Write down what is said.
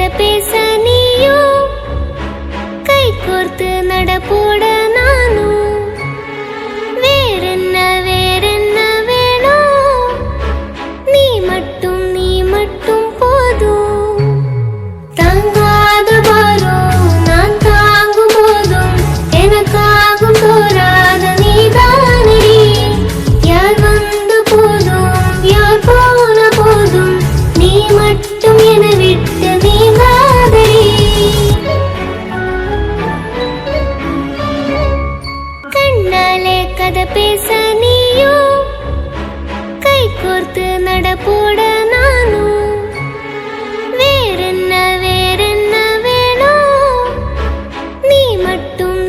கதை பேச நீயும், கை கோர்த்து நடப்போட நானும். வேறென்ன வேறென்ன வேணும், நீ மட்டும் போதும். தாங்காத பாரம் நான் தாங்கும் போதும் எனக்காகும் தோராத நீதானடி. யார் வந்த போதும் யார் போன போதும் நீ மட்டும் என விட்டு நீங்காதடி. கண்ணாலே கதை பேச நீயும், கை கோர்த்து நடப்போட நானும். வேறென்ன வேறென்ன வேணும், நீ மட்டும்